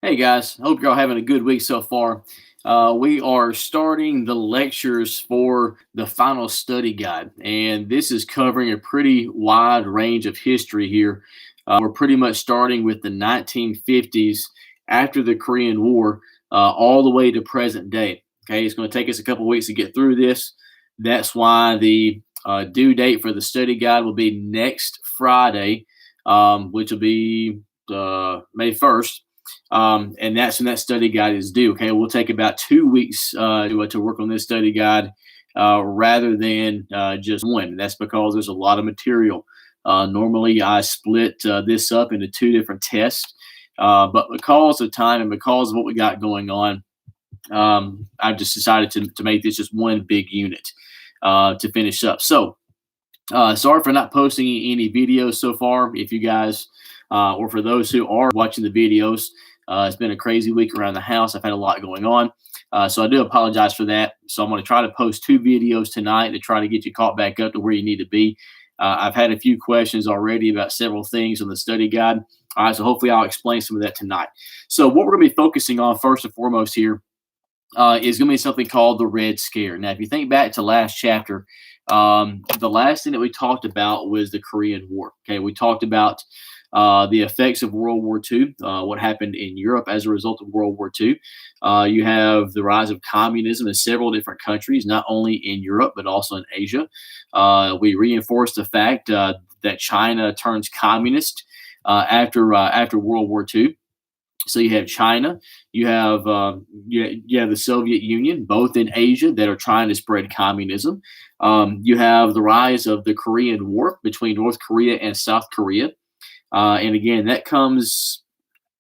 Hey guys, hope you're all having a good week so far. We are starting the lectures for the final study guide, and this is covering a pretty wide range of history here. We're pretty much starting with the 1950s after the Korean War, all the way to present day. Okay, it's going to take us a couple weeks to get through this. That's why the due date for the study guide will be next Friday, which will be May 1st, and that's when that study guide is due. Okay, we'll take about 2 weeks to work on this study guide rather than just one. That's because there's a lot of material. Normally, I split this up into two different tests, but because of time and because of what we got going on, I've just decided to make this just one big unit to finish up. So, sorry for not posting any videos so far. If you guys, or for those who are watching the videos, it's been a crazy week around the house. I've had a lot going on. So I do apologize for that. So I'm going to try to post two videos tonight to try to get you caught back up to where you need to be. I've had a few questions already about several things on the study guide. All right, so hopefully I'll explain some of that tonight. So what we're going to be focusing on first and foremost here is going to be something called the Red Scare. Now, if you think back to last chapter, the last thing that we talked about was the Korean War. Okay, we talked about the effects of World War II, what happened in Europe as a result of World War II. You have the rise of communism in several different countries, not only in Europe, but also in Asia. We reinforced the fact that China turns communist after World War II. So you have China, you have the Soviet Union, both in Asia that are trying to spread communism. You have the rise of the Korean War between North Korea and South Korea, and again that comes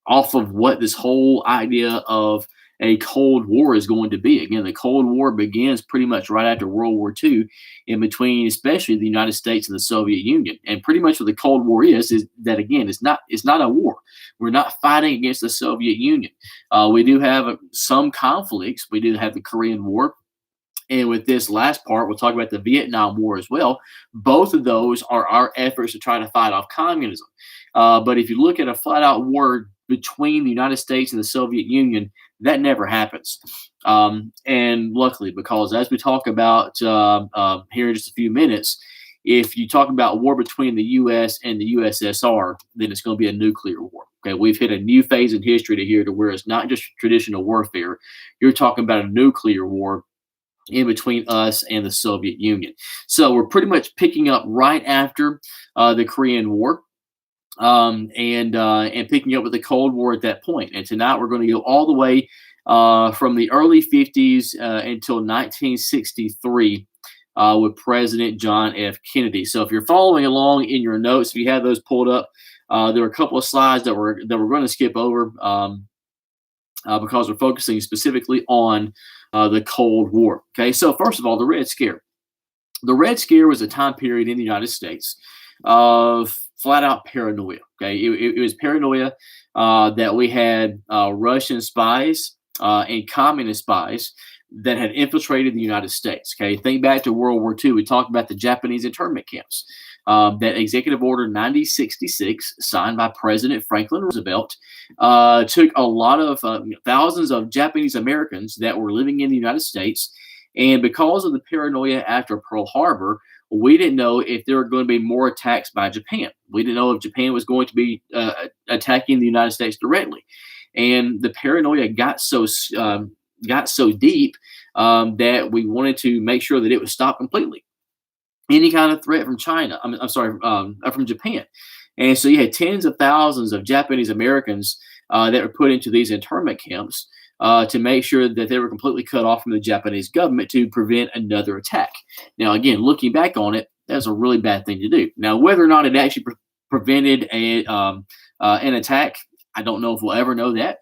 off of what this whole idea of a Cold War is going to be. Again, the Cold War begins pretty much right after World War II, in between, especially the United States and the Soviet Union. And pretty much what the Cold War is that again, it's not a war. We're not fighting against the Soviet Union. We do have some conflicts. We do have the Korean War. And with this last part, we'll talk about the Vietnam War as well. Both of those are our efforts to try to fight off communism. But if you look at a flat out war between the United States and the Soviet Union, that never happens. And luckily, because as we talk about here in just a few minutes, if you talk about war between the U.S. and the USSR, then it's going to be a nuclear war. Okay, we've hit a new phase in history to here to where it's not just traditional warfare. You're talking about a nuclear war in between us and the Soviet Union. So we're pretty much picking up right after the Korean War, and picking up with the Cold War at that point. And tonight we're going to go all the way from the early 50s until 1963 with President John F. Kennedy. So if you're following along in your notes, if you have those pulled up, there are a couple of slides that we're going to skip over because we're focusing specifically on the Cold War. Okay, so first of all, the Red Scare. The Red Scare was a time period in the United States of flat out paranoia. Okay, it was paranoia that we had Russian spies and communist spies that had infiltrated the United States. Okay, think back to World War II. We talked about the Japanese internment camps. That Executive Order 9066, signed by President Franklin Roosevelt, took a lot of thousands of Japanese Americans that were living in the United States. And because of the paranoia after Pearl Harbor, we didn't know if there were going to be more attacks by Japan. We didn't know if Japan was going to be attacking the United States directly. And the paranoia got so deep that we wanted to make sure that it was stopped completely. Any kind of threat from China, I'm sorry, from Japan. And so you had tens of thousands of Japanese Americans that were put into these internment camps to make sure that they were completely cut off from the Japanese government to prevent another attack. Now, again, looking back on it, that's a really bad thing to do. Now, whether or not it actually prevented an attack, I don't know if we'll ever know that.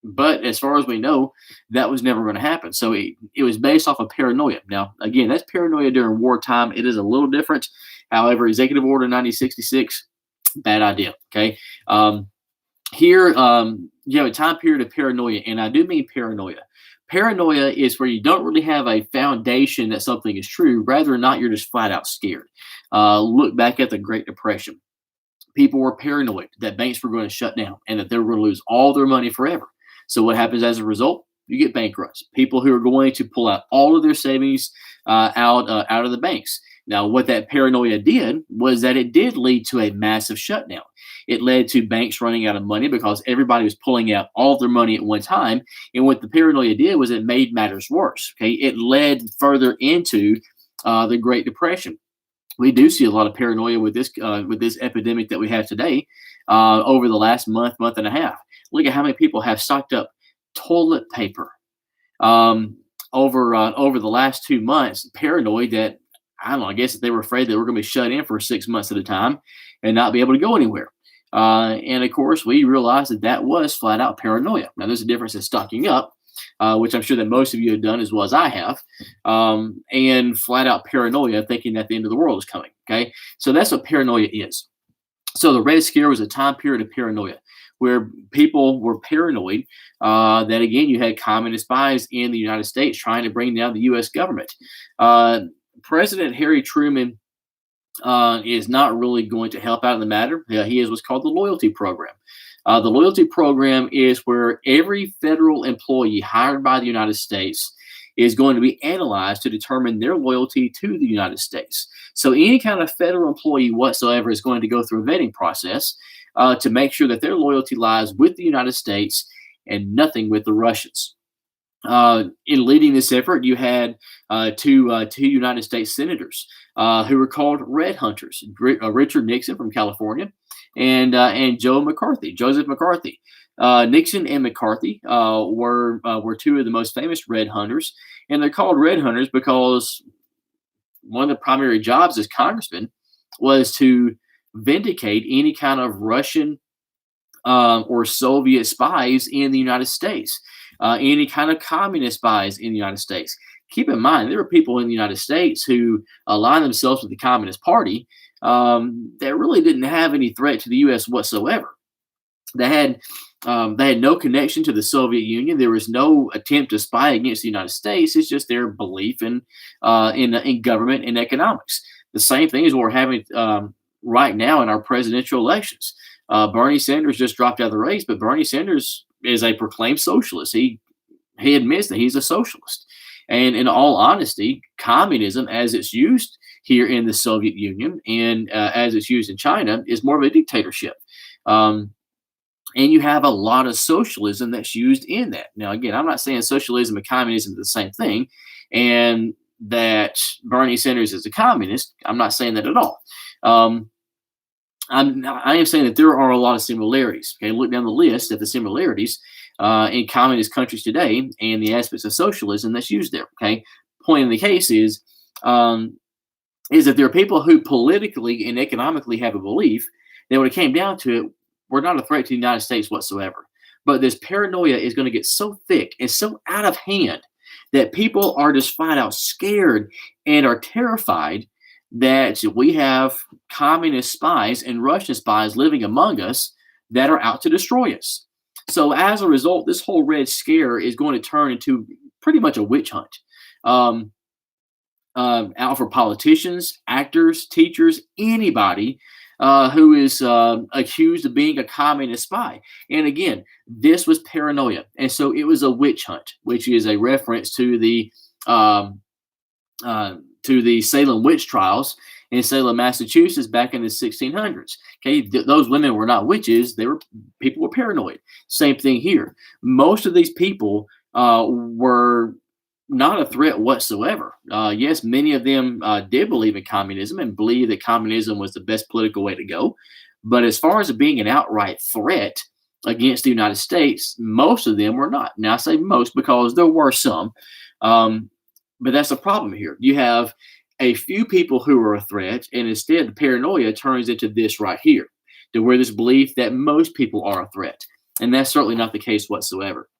But as far as we know, that was never going to happen. So it was based off of paranoia. Now, again, that's paranoia during wartime. It is a little different. However, Executive Order 9066, bad idea. Okay. Here, you have a time period of paranoia, and I do mean paranoia. Paranoia is where you don't really have a foundation that something is true. Rather than not, you're just flat out scared. Look back at the Great Depression. People were paranoid that banks were going to shut down and that they were going to lose all their money forever. So what happens as a result? You get bank runs. People who are going to pull out all of their savings out of the banks. Now, what that paranoia did was that it did lead to a massive shutdown. It led to banks running out of money because everybody was pulling out all of their money at one time. And what the paranoia did was it made matters worse. Okay, it led further into the Great Depression. We do see a lot of paranoia with this epidemic that we have today over the last month and a half. Look at how many people have stocked up toilet paper um, over the last 2 months, paranoid that I don't know. I guess they were afraid that we're going to be shut in for 6 months at a time and not be able to go anywhere. And of course, we realized that that was flat out paranoia. Now, there's a difference in stocking up, which I'm sure that most of you have done as well as I have, and flat out paranoia, thinking that the end of the world is coming. Okay, so that's what paranoia is. So the Red Scare was a time period of paranoia where people were paranoid that, again, you had communist spies in the United States trying to bring down the U.S. government. President Harry Truman is not really going to help out in the matter. He is what's called the loyalty program. The loyalty program is where every federal employee hired by the United States is going to be analyzed to determine their loyalty to the United States. So any kind of federal employee whatsoever is going to go through a vetting process to make sure that their loyalty lies with the United States and nothing with the Russians. In leading this effort, you had two United States senators who were called Red Hunters: Richard Nixon from California and Joseph McCarthy. Nixon and McCarthy were two of the most famous Red Hunters, and they're called Red Hunters because one of the primary jobs as congressmen was to vindicate any kind of Russian or Soviet spies in the United States, any kind of communist spies in the United States. Keep in mind, there were people in the United States who aligned themselves with the Communist Party that really didn't have any threat to the U.S. whatsoever. They had no connection to the Soviet Union. There was no attempt to spy against the United States. It's just their belief in government and economics. The same thing is what we're having right now in our presidential elections. Bernie Sanders just dropped out of the race, but Bernie Sanders is a proclaimed socialist. He admits that he's a socialist. And in all honesty, communism, as it's used here in the Soviet Union and as it's used in China, is more of a dictatorship. And you have a lot of socialism that's used in that. Now, again, I'm not saying socialism and communism are the same thing, and that Bernie Sanders is a communist. I'm not saying that at all. I am saying that there are a lot of similarities. Okay, look down the list at the similarities in communist countries today and the aspects of socialism that's used there. Okay, point in the case is that there are people who politically and economically have a belief that when it came down to it, we're not a threat to the United States whatsoever. But this paranoia is going to get so thick and so out of hand that people are just flat out scared and are terrified that we have communist spies and Russian spies living among us that are out to destroy us. So as a result, this whole Red Scare is going to turn into pretty much a witch hunt. Out for politicians, actors, teachers, anybody who is accused of being a communist spy. And again, this was paranoia. And so it was a witch hunt, which is a reference to the Salem witch trials in Salem, Massachusetts back in the 1600s. Okay, those women were not witches. People were paranoid. Same thing here. Most of these people were not a threat whatsoever. Yes, many of them did believe in communism and believe that communism was the best political way to go. But as far as being an outright threat against the United States, most of them were not. Now, I say most because there were some. But that's the problem here. You have a few people who are a threat, and instead the paranoia turns into this right here, to where this belief that most people are a threat. And that's certainly not the case whatsoever.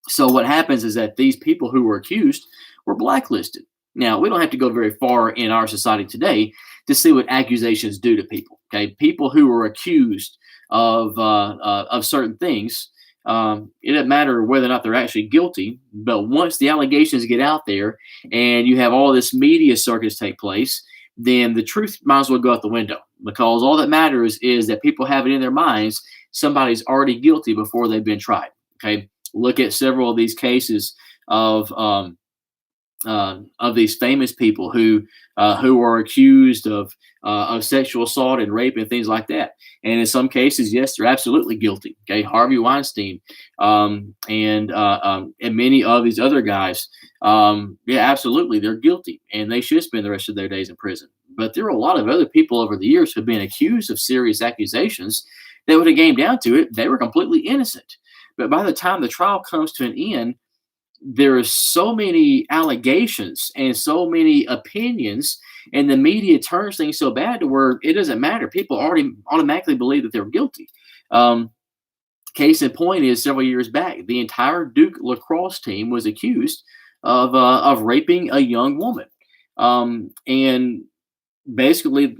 So what happens is that these people who were accused were blacklisted. Now, we don't have to go very far in our society today to see what accusations do to people. Okay, people who are accused of certain things, it doesn't matter whether or not they're actually guilty, but once the allegations get out there and you have all this media circus take place, then the truth might as well go out the window. because all that matters is that people have it in their minds somebody's already guilty before they've been tried. Okay, look at several of these cases of these famous people who are accused of sexual assault and rape and things like that. And in some cases, yes, they're absolutely guilty. Okay, Harvey Weinstein, and many of these other guys, yeah, absolutely, they're guilty, and they should spend the rest of their days in prison. But there are a lot of other people over the years who've been accused of serious accusations that, when it came down to it, they were completely innocent. But by the time the trial comes to an end, there are so many allegations and so many opinions, and the media turns things so bad to where it doesn't matter. People already automatically believe that they're guilty. Um, Case in point is several years back, the entire Duke lacrosse team was accused of raping a young woman, and basically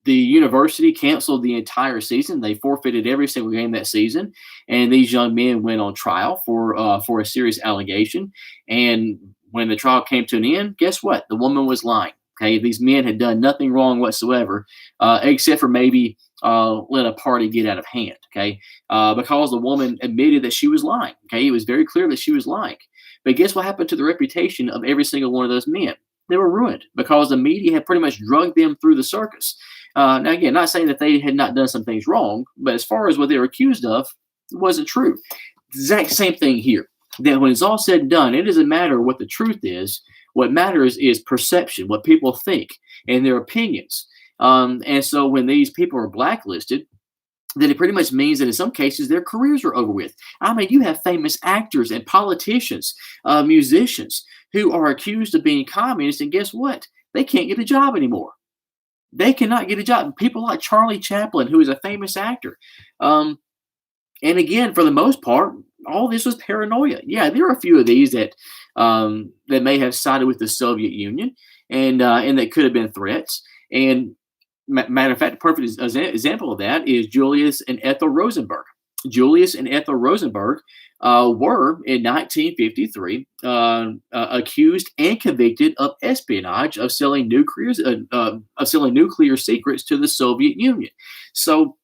the university canceled the entire season. They forfeited every single game that season, and these young men went on trial for a serious allegation. And when the trial came to an end, guess what? The woman was lying. Okay, these men had done nothing wrong whatsoever, except for maybe let a party get out of hand. Okay, because the woman admitted that she was lying. Okay, it was very clear that she was lying. But guess what happened to the reputation of every single one of those men? They were ruined because the media had pretty much drugged them through the circus. Now, again, not saying that they had not done some things wrong, but as far as what they were accused of, it wasn't true. Exact same thing here. That when it's all said and done, it doesn't matter what the truth is. What matters is perception, what people think, and their opinions. And so when these people are blacklisted, then it pretty much means that in some cases their careers are over with. I mean, you have famous actors and politicians, musicians who are accused of being communists, and guess what? They can't get a job anymore. They cannot get a job. People like Charlie Chaplin, who is a famous actor. And again, for the most part, all this was paranoia. Yeah, there are a few of these that may have sided with the Soviet Union, and that could have been threats. And matter of fact, a perfect example of that is Julius and Ethel Rosenberg. Julius and Ethel Rosenberg were in 1953 accused and convicted of espionage, of selling nuclear secrets to the Soviet Union. So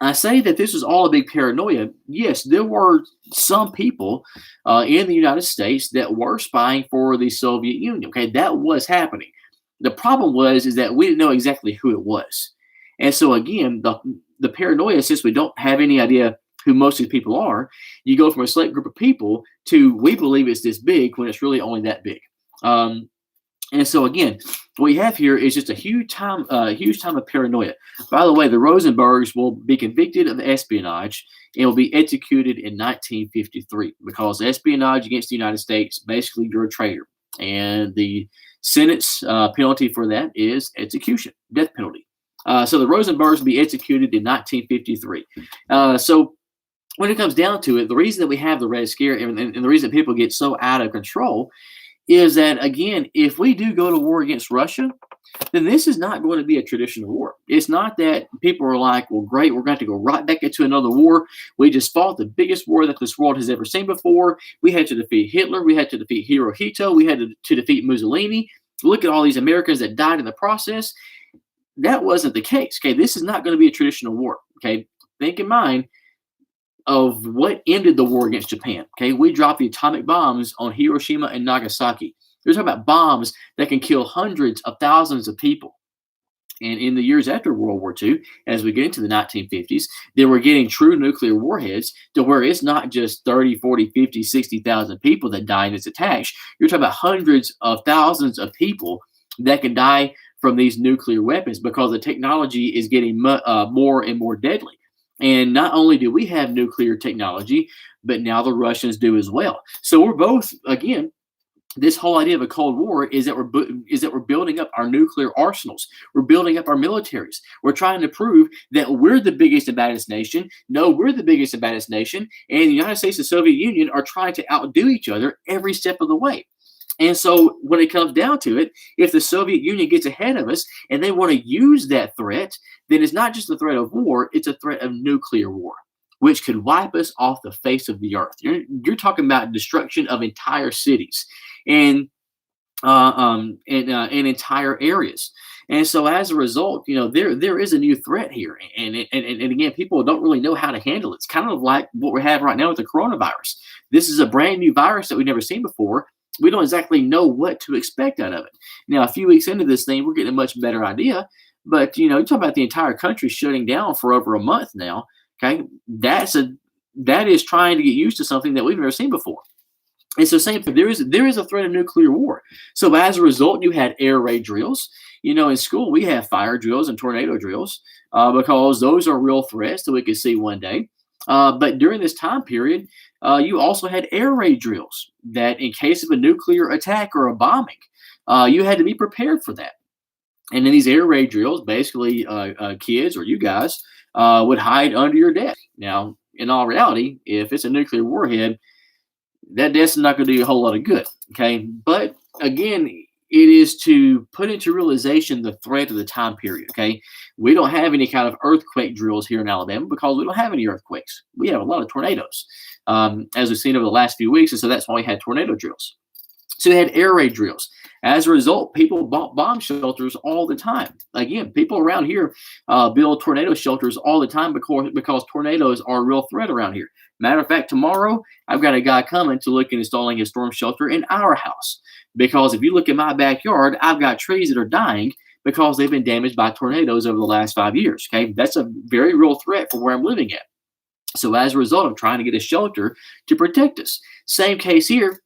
I say that this was all a big paranoia. Yes, there were some people in the United States that were spying for the Soviet Union. Okay, that was happening. The problem is that we didn't know exactly who it was. And so again, the paranoia, since we don't have any idea who most of these people are, you go from a select group of people to we believe it's this big when it's really only that big. And so again, what you have here is just a huge time of paranoia. By the way, the Rosenbergs will be convicted of espionage and will be executed in 1953 because espionage against the United States, basically you're a traitor. And the sentence penalty for that is execution, death penalty. So the Rosenbergs will be executed in 1953. So when it comes down to it, the reason that we have the Red Scare and the reason that people get so out of control is that, again, if we do go to war against Russia, then this is not going to be a traditional war. It's not that people are like, well, great, we're going to go right back into another war. We just fought the biggest war that this world has ever seen before. We had to defeat Hitler. We had to defeat Hirohito. We had to defeat Mussolini. Look at all these Americans that died in the process. That wasn't the case. Okay, this is not going to be a traditional war. Okay, think in mind of what ended the war against Japan. Okay, we dropped the atomic bombs on Hiroshima and Nagasaki. We're talking about bombs that can kill hundreds of thousands of people. And in the years after World War II, as we get into the 1950s, they were getting true nuclear warheads to where it's not just 30, 40, 50, 60,000 people that die in its attacks. You're talking about hundreds of thousands of people that can die from these nuclear weapons because the technology is getting more and more deadly. And not only do we have nuclear technology, but now the Russians do as well. So we're both, again, this whole idea of a Cold War is that we're building up our nuclear arsenals. We're building up our militaries. We're trying to prove that we're the biggest and baddest nation. No, we're the biggest and baddest nation. And the United States and Soviet Union are trying to outdo each other every step of the way. And so when it comes down to it, if the Soviet Union gets ahead of us and they want to use that threat, then it's not just a threat of war, it's a threat of nuclear war, which could wipe us off the face of the earth. You're talking about destruction of entire cities and entire areas. And so as a result, there is a new threat here, and again, people don't really know how to handle it. It's kind of like what we have right now with the coronavirus. This is a brand new virus that we've never seen before. We don't exactly know what to expect out of it. Now, a few weeks into this thing, we're getting a much better idea. But you talk about the entire country shutting down for over a month now. Okay, that is trying to get used to something that we've never seen before. It's the same thing. There is a threat of nuclear war. So as a result, you had air raid drills. In school we have fire drills and tornado drills because those are real threats that we could see one day. But during this time period, you also had air raid drills that, in case of a nuclear attack or a bombing, you had to be prepared for that. And in these air raid drills, basically, kids or you guys would hide under your desk. Now, in all reality, if it's a nuclear warhead, that desk is not going to do you a whole lot of good. Okay. But again, it is to put into realization the threat of the time period. Okay. We don't have any kind of earthquake drills here in Alabama because we don't have any earthquakes. We have a lot of tornadoes, as we've seen over the last few weeks. And so that's why we had tornado drills. So they had air raid drills. As a result, people bought bomb shelters all the time. Again, people around here build tornado shelters all the time because tornadoes are a real threat around here. Matter of fact, tomorrow I've got a guy coming to look at installing a storm shelter in our house. Because if you look at my backyard, I've got trees that are dying because they've been damaged by tornadoes over the last 5 years. Okay, that's a very real threat for where I'm living at. So as a result, I'm trying to get a shelter to protect us. Same case here,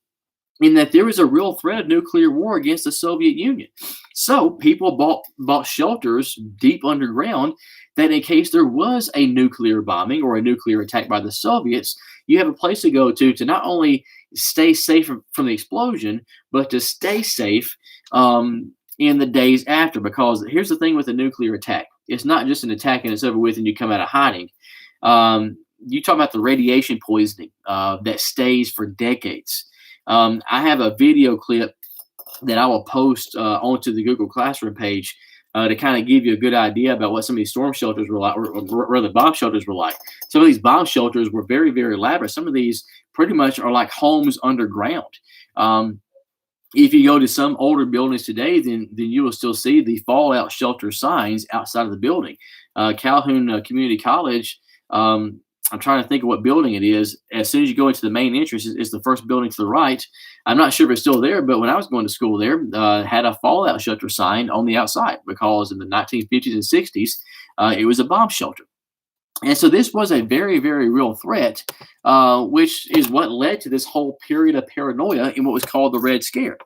in that there was a real threat of nuclear war against the Soviet Union. So people bought shelters deep underground that in case there was a nuclear bombing or a nuclear attack by the Soviets, you have a place to go to not only stay safe from the explosion, but to stay safe in the days after. Because here's the thing with a nuclear attack. It's not just an attack and it's over with and you come out of hiding. You talk about the radiation poisoning that stays for decades. I have a video clip that I will post onto the Google Classroom page to kind of give you a good idea about what some of these storm shelters were like, or the bomb shelters were like. Some of these bomb shelters were very, very elaborate. Some of these pretty much are like homes underground. If you go to some older buildings today, then you will still see the fallout shelter signs outside of the building. Calhoun Community College, I'm trying to think of what building it is. As soon as you go into the main entrance, it's the first building to the right. I'm not sure if it's still there, but when I was going to school there, had a fallout shelter sign on the outside because in the 1950s and 60s, it was a bomb shelter. And so this was a very, very real threat, which is what led to this whole period of paranoia in what was called the Red Scare.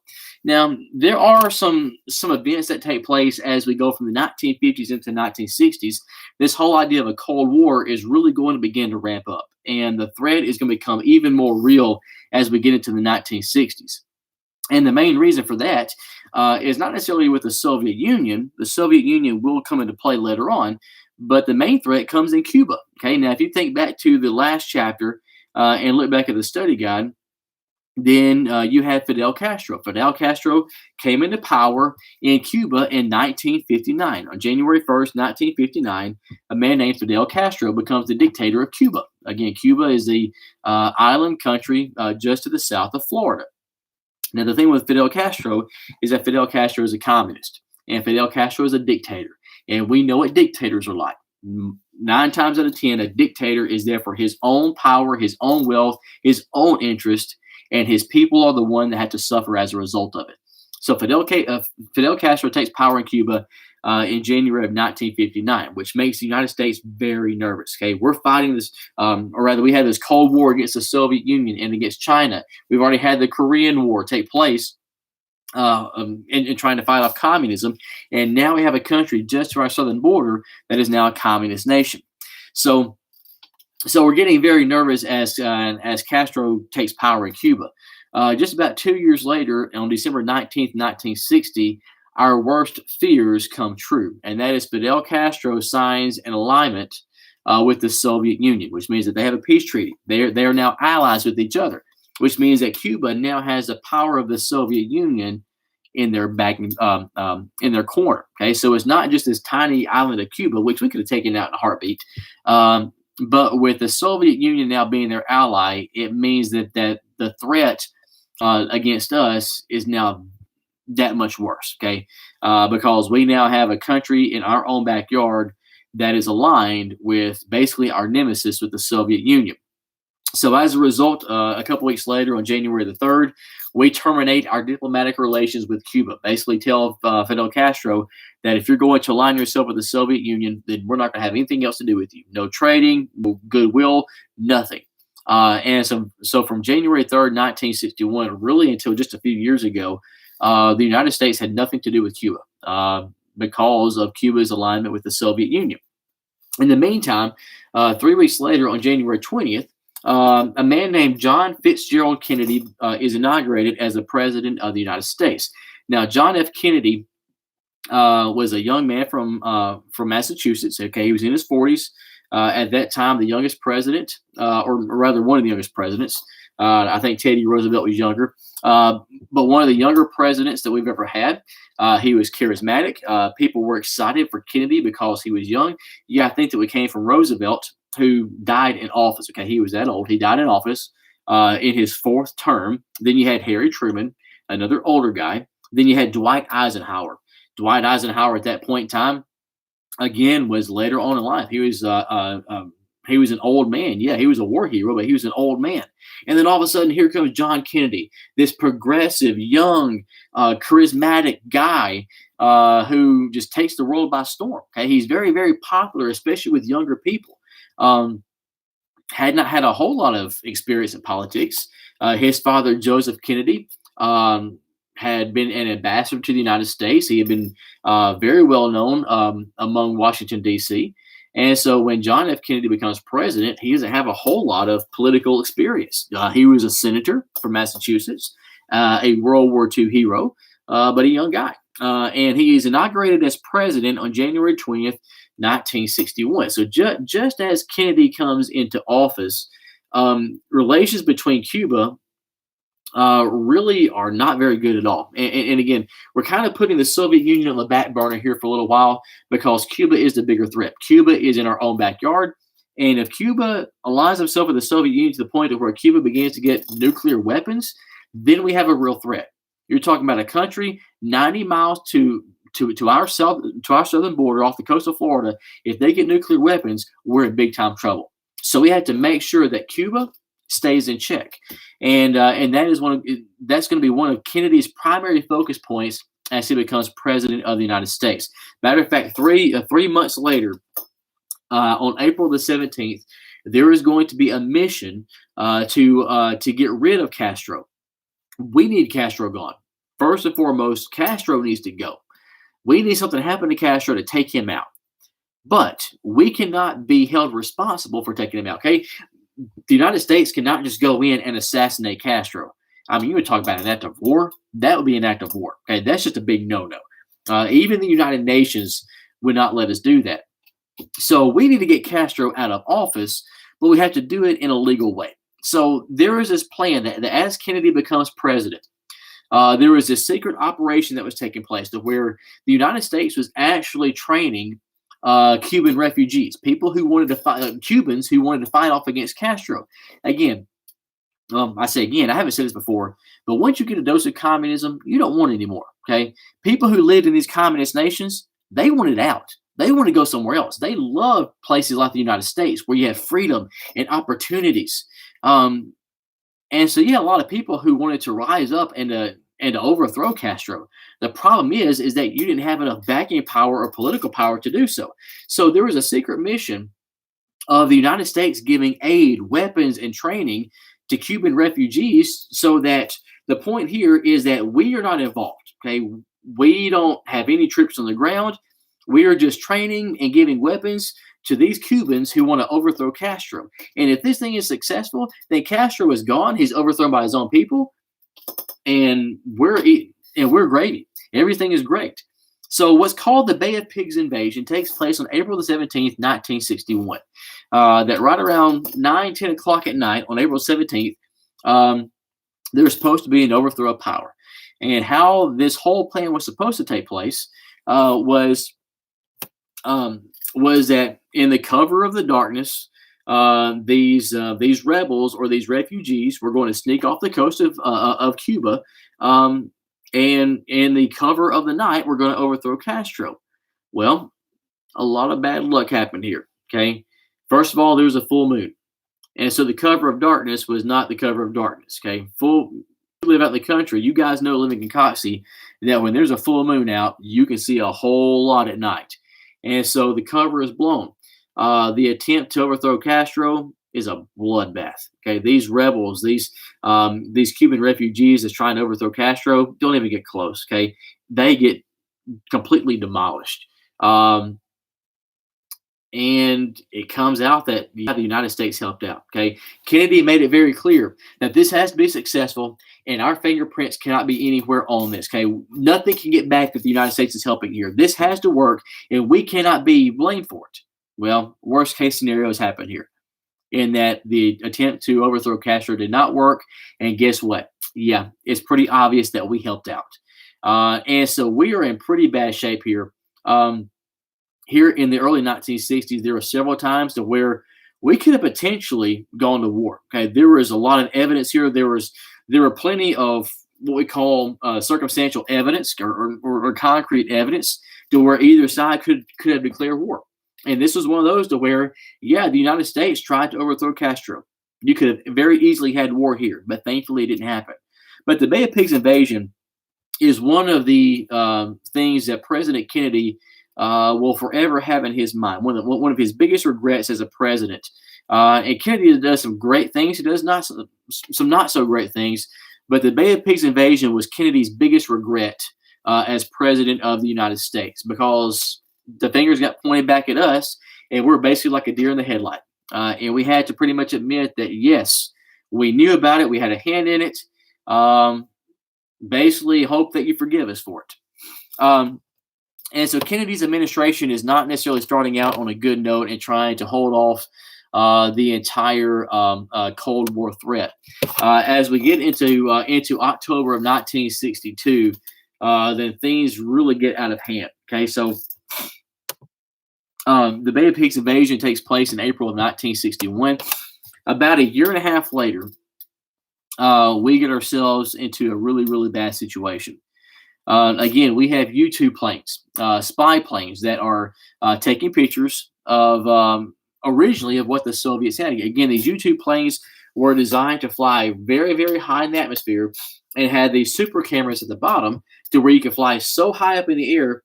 Now, there are some events that take place as we go from the 1950s into the 1960s. This whole idea of a Cold War is really going to begin to ramp up, and the threat is going to become even more real as we get into the 1960s. And the main reason for that is not necessarily with the Soviet Union. The Soviet Union will come into play later on, but the main threat comes in Cuba. Okay, now if you think back to the last chapter and look back at the study guide, then you had Fidel Castro. Fidel Castro came into power in Cuba in 1959. On January 1st, 1959, a man named Fidel Castro becomes the dictator of Cuba. Again, Cuba is the island country just to the south of Florida. Now, the thing with Fidel Castro is that Fidel Castro is a communist, and Fidel Castro is a dictator. And we know what dictators are like. 9 times out of 10, a dictator is there for his own power, his own wealth, his own interest, and his people are the one that had to suffer as a result of it. So Fidel Castro takes power in Cuba in January of 1959, which makes the United States very nervous. Okay, we're fighting this, or rather, we had this Cold War against the Soviet Union and against China. We've already had the Korean War take place in trying to fight off communism, and now we have a country just to our southern border that is now a communist nation. So we're getting very nervous as Castro takes power in Cuba. Just about 2 years later, on December 19th, 1960, our worst fears come true, and that is Fidel Castro signs an alignment with the Soviet Union, which means that they have a peace treaty. They are now allies with each other, which means that Cuba now has the power of the Soviet Union in their in their corner. Okay, so it's not just this tiny island of Cuba, which we could have taken out in a heartbeat. But with the Soviet Union now being their ally, it means that the threat against us is now that much worse, okay? Because we now have a country in our own backyard that is aligned with basically our nemesis with the Soviet Union. So as a result, a couple weeks later, on January the 3rd, we terminate our diplomatic relations with Cuba. Basically, tell Fidel Castro that if you're going to align yourself with the Soviet Union, then we're not going to have anything else to do with you. No trading, no goodwill, nothing. And so from January 3rd, 1961, really until just a few years ago, the United States had nothing to do with Cuba because of Cuba's alignment with the Soviet Union. In the meantime, 3 weeks later, on January 20th, a man named John Fitzgerald Kennedy is inaugurated as the President of the United States. Now, John F. Kennedy was a young man from Massachusetts. Okay, he was in his 40s at that time, the youngest president, or rather one of the youngest presidents. I think Teddy Roosevelt was younger, but one of the younger presidents that we've ever had. He was charismatic. People were excited for Kennedy because he was young. Yeah, I think that we came from Roosevelt, who died in office. Okay, he was that old. He died in office in his fourth term. Then you had Harry Truman, another older guy. Then you had Dwight Eisenhower. Dwight Eisenhower at that point in time, again, was later on in life. He was an old man. Yeah, he was a war hero, but he was an old man. And then all of a sudden, here comes John Kennedy, this progressive, young, charismatic guy who just takes the world by storm. Okay, he's very, very popular, especially with younger people. Had not had a whole lot of experience in politics. His father, Joseph Kennedy, had been an ambassador to the United States. He had been very well known among Washington, D.C. And so when John F. Kennedy becomes president, he doesn't have a whole lot of political experience. He was a senator from Massachusetts, a World War II hero, but a young guy. And he is inaugurated as president on January 20th, 1961. So just as Kennedy comes into office, relations between Cuba really are not very good at all. And again, we're kind of putting the Soviet Union on the back burner here for a little while because Cuba is the bigger threat. Cuba is in our own backyard. And if Cuba aligns itself with the Soviet Union to the point of where Cuba begins to get nuclear weapons, then we have a real threat. You're talking about a country 90 miles to our southern border off the coast of Florida. If they get nuclear weapons, we're in big time trouble. So we have to make sure that Cuba stays in check, and that's going to be one of Kennedy's primary focus points as he becomes president of the United States. Matter of fact, 3 months later, on April the 17th, there is going to be a mission to get rid of Castro. We need Castro gone. First and foremost, Castro needs to go. We need something to happen to Castro to take him out. But we cannot be held responsible for taking him out, okay? The United States cannot just go in and assassinate Castro. I mean, you would talk about an act of war. That would be an act of war. Okay, that's just a big no-no. Even the United Nations would not let us do that. So we need to get Castro out of office, but we have to do it in a legal way. So there is this plan that as Kennedy becomes president, there was this secret operation that was taking place to where the United States was actually training Cuban refugees, people who wanted to fight, Cubans who wanted to fight off against Castro. Again, I say again, I haven't said this before, but once you get a dose of communism, you don't want it anymore. Okay, people who lived in these communist nations, they wanted out. They want to go somewhere else. They love places like the United States where you have freedom and opportunities. And so, yeah, a lot of people who wanted to rise up and to overthrow Castro. The problem is that you didn't have enough backing power or political power to do so. So there was a secret mission of the United States giving aid, weapons, and training to Cuban refugees, so that the point here is that we are not involved. Okay, we don't have any troops on the ground. We are just training and giving weapons to these Cubans who want to overthrow Castro. And if this thing is successful, then Castro is gone. He's overthrown by his own people, and we're gravy. Everything is great. So what's called the Bay of Pigs invasion takes place on April the 17th, 1961. That right around 10 o'clock at night on April 17th, there was supposed to be an overthrow of power. And how this whole plan was supposed to take place was that in the cover of the darkness, these rebels or these refugees were going to sneak off the coast of Cuba And in the cover of the night, we're going to overthrow Castro. Well, a lot of bad luck happened here. Okay. First of all, there was a full moon. And so the cover of darkness was not the cover of darkness. Okay. You live out in the country. You guys know living in Coxie that when there's a full moon out, you can see a whole lot at night. And so the cover is blown. The attempt to overthrow Castro is a bloodbath. Okay. These rebels, these Cuban refugees that's trying to overthrow Castro don't even get close. Okay. They get completely demolished. And it comes out that the United States helped out. Okay, Kennedy made it very clear that this has to be successful, and our fingerprints cannot be anywhere on this. Okay, nothing can get back that the United States is helping here. This has to work, and we cannot be blamed for it. Well, worst case scenarios happen here, in that the attempt to overthrow Castro did not work, and guess what? Yeah, it's pretty obvious that we helped out, and so we are in pretty bad shape here. Here in the early 1960s, there were several times to where we could have potentially gone to war. Okay, there was a lot of evidence here. There were plenty of what we call circumstantial evidence or concrete evidence to where either side could have declared war. And this was one of those to where, yeah, the United States tried to overthrow Castro. You could have very easily had war here, but thankfully it didn't happen. But the Bay of Pigs invasion is one of the things that President Kennedy will forever have in his mind. One of his biggest regrets as a president. And Kennedy does some great things. He does not some not so great things. But the Bay of Pigs invasion was Kennedy's biggest regret as president of the United States, because the fingers got pointed back at us, and we're basically like a deer in the headlight. And we had to pretty much admit that, yes, we knew about it. We had a hand in it. Basically, hope that you forgive us for it. And so Kennedy's administration is not necessarily starting out on a good note and trying to hold off the entire Cold War threat. As we get into October of 1962, then things really get out of hand. Okay, so the Bay of Pigs invasion takes place in April of 1961. About a year and a half later, we get ourselves into a really, really bad situation. Again, we have U-2 planes, spy planes that are taking pictures of originally of what the Soviets had. Again, these U-2 planes were designed to fly very, very high in the atmosphere and had these super cameras at the bottom to where you can fly so high up in the air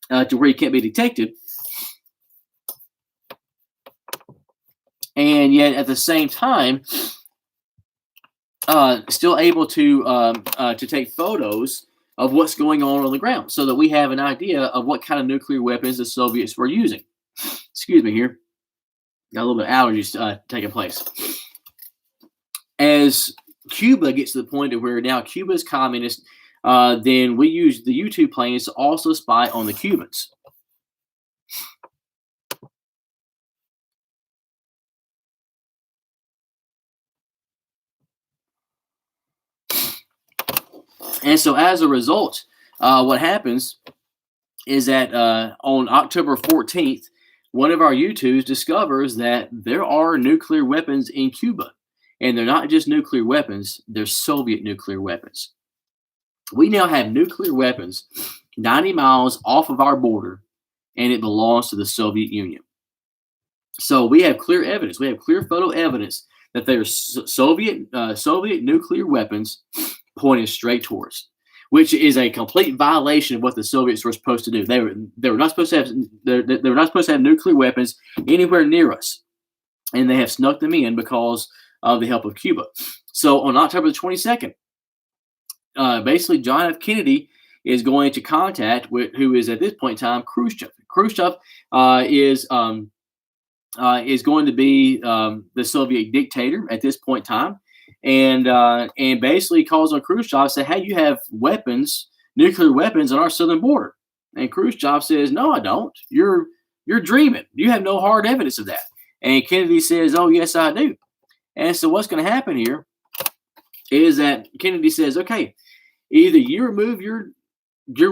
to where you can't be detected. And yet at the same time, still able to take photos of what's going on the ground, so that we have an idea of what kind of nuclear weapons the Soviets were using. Excuse me here. Got a little bit of allergies taking place. As Cuba gets to the point of where now Cuba is communist, then we use the U-2 planes to also spy on the Cubans. And so as a result, what happens is that on October 14th, one of our U-2s discovers that there are nuclear weapons in Cuba. And they're not just nuclear weapons, they're Soviet nuclear weapons. We now have nuclear weapons 90 miles off of our border, and it belongs to the Soviet Union. So we have clear evidence. We have clear photo evidence that there's Soviet nuclear weapons pointing straight towards, which is a complete violation of what the Soviets were supposed to do. They were not supposed to have they were not supposed to have nuclear weapons anywhere near us, and they have snuck them in because of the help of Cuba. So on October the 22nd, basically John F. Kennedy is going to contact who is at this point in time Khrushchev. Khrushchev is going to be the Soviet dictator at this point in time. And basically calls on Khrushchev and say, hey, you have weapons, nuclear weapons on our southern border. And Khrushchev says, no, I don't. You're dreaming. You have no hard evidence of that. And Kennedy says, oh, yes, I do. And so what's going to happen here is that Kennedy says, okay, either you remove your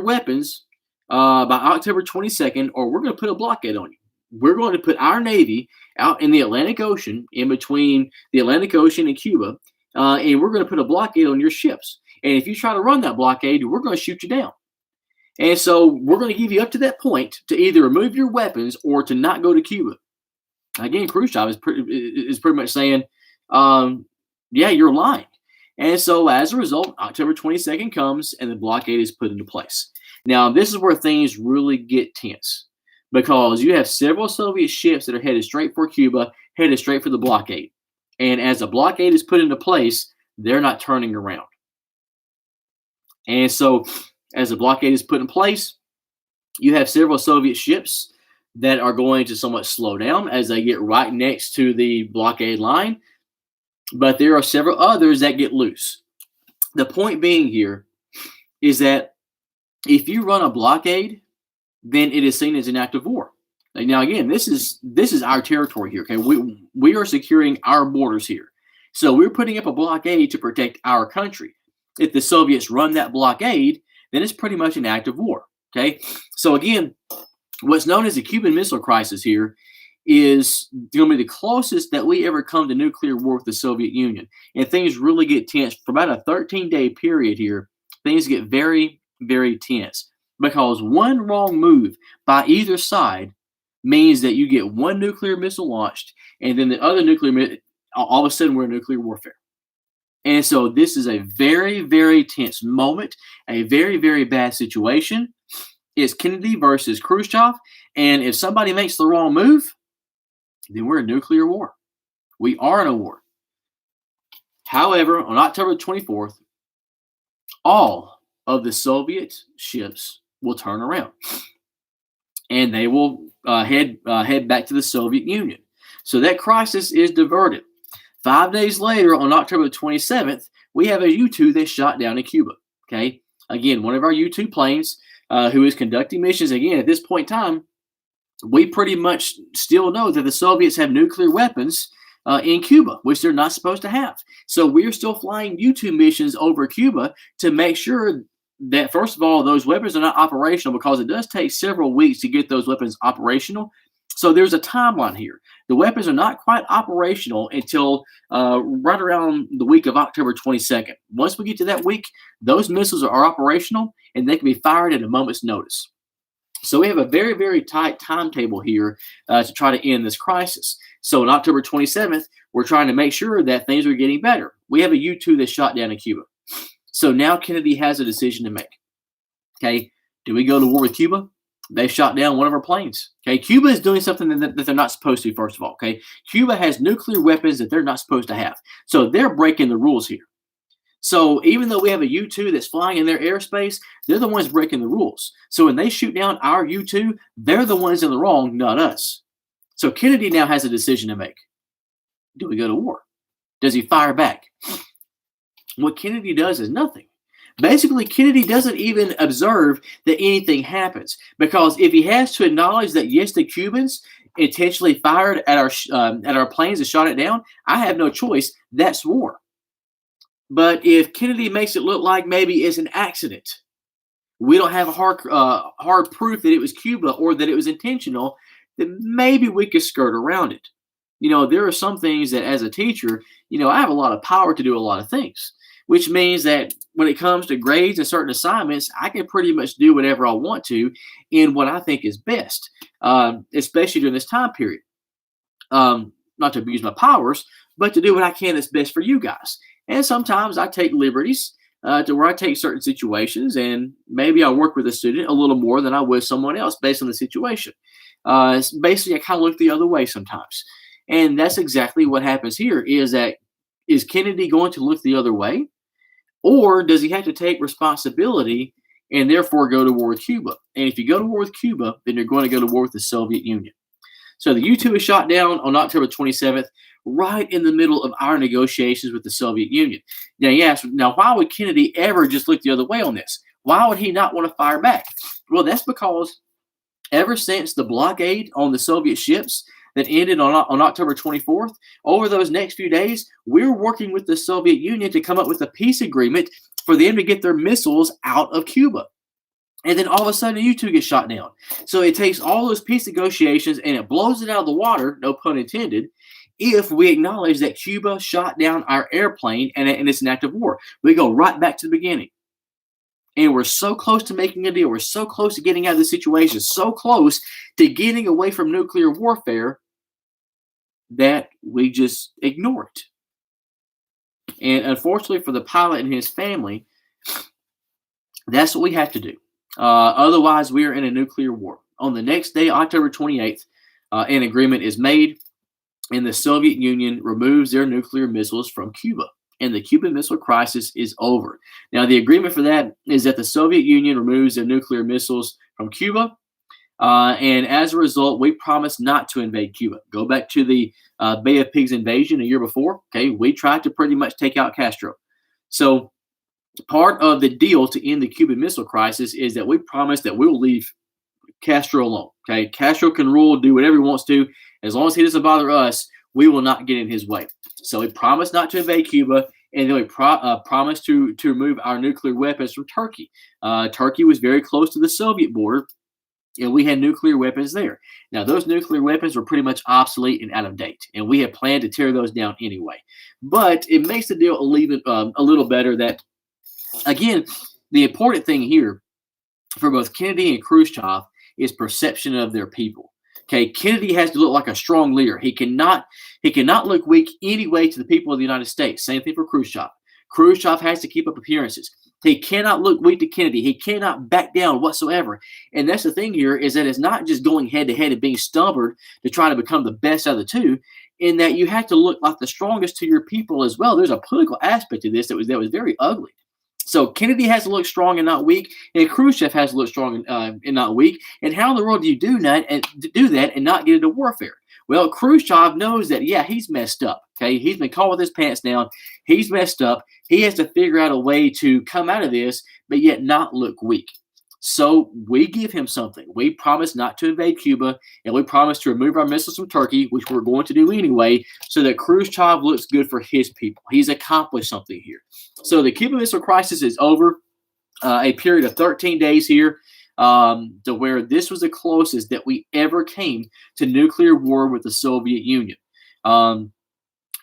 weapons by October 22nd, or we're going to put a blockade on you. We're going to put our Navy out in the Atlantic Ocean, in between the Atlantic Ocean and Cuba, and we're going to put a blockade on your ships. And if you try to run that blockade, we're going to shoot you down. And so we're going to give you up to that point to either remove your weapons or to not go to Cuba. Again, Khrushchev is pretty much saying, yeah, you're lying. And so as a result, October 22nd comes and the blockade is put into place. Now, this is where things really get tense because you have several Soviet ships that are headed straight for Cuba, headed straight for the blockade. And as the blockade is put into place, they're not turning around. And so as the blockade is put in place, you have several Soviet ships that are going to somewhat slow down as they get right next to the blockade line. But there are several others that get loose. The point being here is that if you run a blockade, then it is seen as an act of war. Now, again, this is our territory here. Okay, we are securing our borders here, so we're putting up a blockade to protect our country. If the Soviets run that blockade, then it's pretty much an act of war. Okay, so again, what's known as the Cuban Missile Crisis here is going to be the closest that we ever come to nuclear war with the Soviet Union, and things really get tense for about a 13-day period here. Things get very, very tense because one wrong move by either side means that you get one nuclear missile launched, and then the other all of a sudden we're in nuclear warfare. And so this is a very, very tense moment, a very, very bad situation. It's Kennedy versus Khrushchev, and if somebody makes the wrong move, then we're in nuclear war. We are in a war. However, on October 24th, all of the Soviet ships will turn around, and they will head back to the Soviet Union. So that crisis is diverted. 5 days later, on October 27th, we have a U-2 that's shot down in Cuba. Okay, again, one of our U-2 planes who is conducting missions. Again, at this point in time, we pretty much still know that the Soviets have nuclear weapons in Cuba, which they're not supposed to have. So we're still flying U-2 missions over Cuba to make sure that, first of all, those weapons are not operational, because it does take several weeks to get those weapons operational. So there's a timeline here. The weapons are not quite operational until right around the week of October 22nd. Once we get to that week, those missiles are operational and they can be fired at a moment's notice. So we have a very, very tight timetable here to try to end this crisis. So on October 27th, we're trying to make sure that things are getting better. We have a U-2 that's shot down in Cuba. So now Kennedy has a decision to make. Okay, do we go to war with Cuba? They shot down one of our planes. Okay, Cuba is doing something that they're not supposed to, first of all. Okay, Cuba has nuclear weapons that they're not supposed to have. So they're breaking the rules here. So even though we have a U-2 that's flying in their airspace, they're the ones breaking the rules. So when they shoot down our U-2, they're the ones in the wrong, not us. So Kennedy now has a decision to make. Do we go to war? Does he fire back? What Kennedy does is nothing. Basically, Kennedy doesn't even observe that anything happens, because if he has to acknowledge that, yes, the Cubans intentionally fired at our planes and shot it down, I have no choice. That's war. But if Kennedy makes it look like maybe it's an accident, we don't have a hard proof that it was Cuba or that it was intentional, then maybe we could skirt around it. You know, there are some things that as a teacher, you know, I have a lot of power to do a lot of things, which means that when it comes to grades and certain assignments, I can pretty much do whatever I want to in what I think is best, especially during this time period. Not to abuse my powers, but to do what I can that's best for you guys. And sometimes I take liberties to where I take certain situations, and maybe I work with a student a little more than I would someone else based on the situation. Basically, I kind of look the other way sometimes. And that's exactly what happens here, is Kennedy going to look the other way? Or does he have to take responsibility and therefore go to war with Cuba? And if you go to war with Cuba, then you're going to go to war with the Soviet Union. So the U-2 is shot down on October 27th, right in the middle of our negotiations with the Soviet Union. Now, yes, why would Kennedy ever just look the other way on this? Why would he not want to fire back? Well, that's because ever since the blockade on the Soviet ships that ended on October 24th, over those next few days, we're working with the Soviet Union to come up with a peace agreement for them to get their missiles out of Cuba. And then all of a sudden, you two get shot down. So it takes all those peace negotiations and it blows it out of the water, no pun intended, if we acknowledge that Cuba shot down our airplane and it's an act of war. We go right back to the beginning. And we're so close to making a deal. We're so close to getting out of the situation, so close to getting away from nuclear warfare that we just ignore it. And unfortunately for the pilot and his family, that's what we have to do. Otherwise, we are in a nuclear war. On the next day, October 28th, an agreement is made, and the Soviet Union removes their nuclear missiles from Cuba. And the Cuban Missile Crisis is over. Now, the agreement for that is that the Soviet Union removes their nuclear missiles from Cuba, and as a result, we promise not to invade Cuba. Go back to the Bay of Pigs invasion a year before. Okay, we tried to pretty much take out Castro. So part of the deal to end the Cuban Missile Crisis is that we promise that we'll leave Castro alone. Okay, Castro can rule, do whatever he wants to, as long as he doesn't bother us. We will not get in his way. So we promised not to invade Cuba, and then we promised to remove our nuclear weapons from Turkey. Turkey was very close to the Soviet border, and we had nuclear weapons there. Now, those nuclear weapons were pretty much obsolete and out of date, and we had planned to tear those down anyway. But it makes the deal a little better that, again, the important thing here for both Kennedy and Khrushchev is perception of their people. Okay, Kennedy has to look like a strong leader. He cannot look weak anyway to the people of the United States. Same thing for Khrushchev. Khrushchev has to keep up appearances. He cannot look weak to Kennedy. He cannot back down whatsoever. And that's the thing here, is that it's not just going head to head and being stubborn to try to become the best out of the two, in that you have to look like the strongest to your people as well. There's a political aspect to this that was very ugly. So Kennedy has to look strong and not weak, and Khrushchev has to look strong and not weak. And how in the world do you do that and not get into warfare? Well, Khrushchev knows that, yeah, he's messed up. Okay, he's been caught with his pants down. He's messed up. He has to figure out a way to come out of this, but yet not look weak. So we give him something. We promise not to invade Cuba, and we promise to remove our missiles from Turkey, which we're going to do anyway, so that Khrushchev looks good for his people. He's accomplished something here. So the Cuban Missile Crisis is over. A period of 13 days here, to where this was the closest that we ever came to nuclear war with the Soviet Union.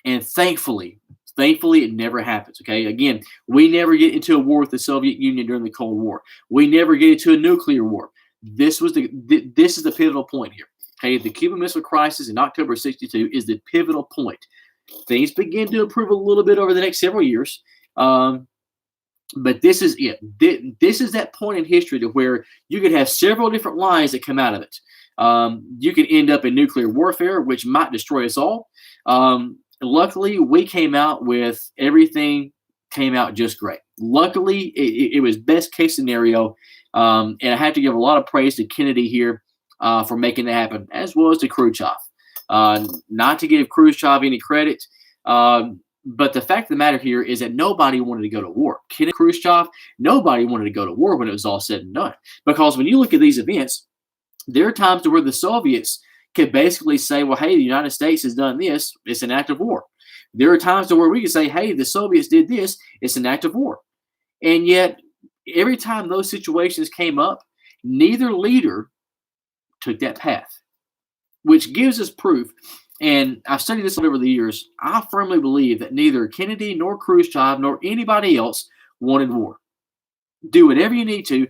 And thankfully, it never happens. Okay, again, we never get into a war with the Soviet Union during the Cold War. We never get into a nuclear war. This is the pivotal point here. Okay, the Cuban Missile Crisis in October '62 is the pivotal point. Things begin to improve a little bit over the next several years, but this is it. This is that point in history to where you could have several different lines that come out of it. You could end up in nuclear warfare, which might destroy us all. Luckily, we came out with everything came out just great. Luckily, it was best case scenario, and I have to give a lot of praise to Kennedy here for making that happen, as well as to Khrushchev. Not to give Khrushchev any credit, but the fact of the matter here is that nobody wanted to go to war. Kennedy, Khrushchev, nobody wanted to go to war when it was all said and done. Because when you look at these events, there are times where the Soviets could basically say, well, hey, the United States has done this, it's an act of war. There are times where we can say, hey, the Soviets did this, it's an act of war. And yet, every time those situations came up, neither leader took that path, which gives us proof. And I've studied this over the years. I firmly believe that neither Kennedy nor Khrushchev nor anybody else wanted war. Do whatever you need to.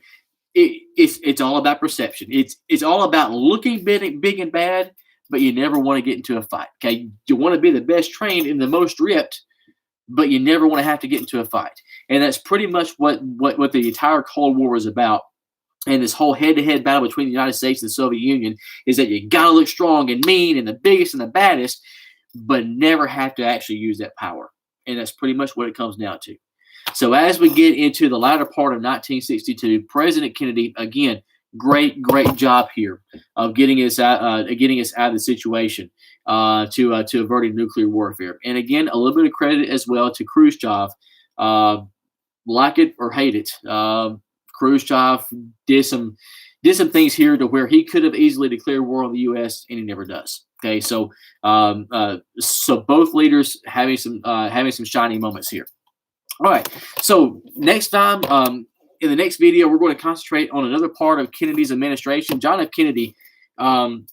It's all about perception. It's all about looking big and bad, but you never want to get into a fight. Okay, you want to be the best trained and the most ripped, but you never want to have to get into a fight. And that's pretty much what the entire Cold War was about. And this whole head-to-head battle between the United States and the Soviet Union is that you gotta look strong and mean and the biggest and the baddest, but never have to actually use that power. And that's pretty much what it comes down to. So as we get into the latter part of 1962, President Kennedy, again, great job here of getting us out of the situation to averting nuclear warfare. And again, a little bit of credit as well to Khrushchev. Like it or hate it, Khrushchev did some things here to where he could have easily declared war on the U.S. and he never does. Okay, so both leaders having some shining moments here. All right, so next time In the next video, we're going to concentrate on another part of Kennedy's administration. John F. Kennedy um,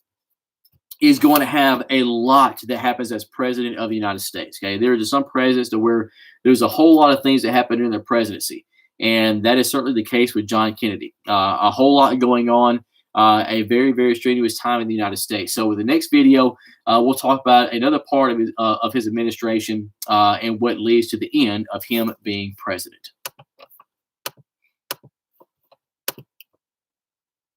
is going to have a lot that happens as president of the United States. Okay, there are just some presidents to where there's a whole lot of things that happen during their presidency, and that is certainly the case with John Kennedy. A whole lot going on. A very strenuous time in the United States. So, with the next video, we'll talk about another part of his administration and what leads to the end of him being president.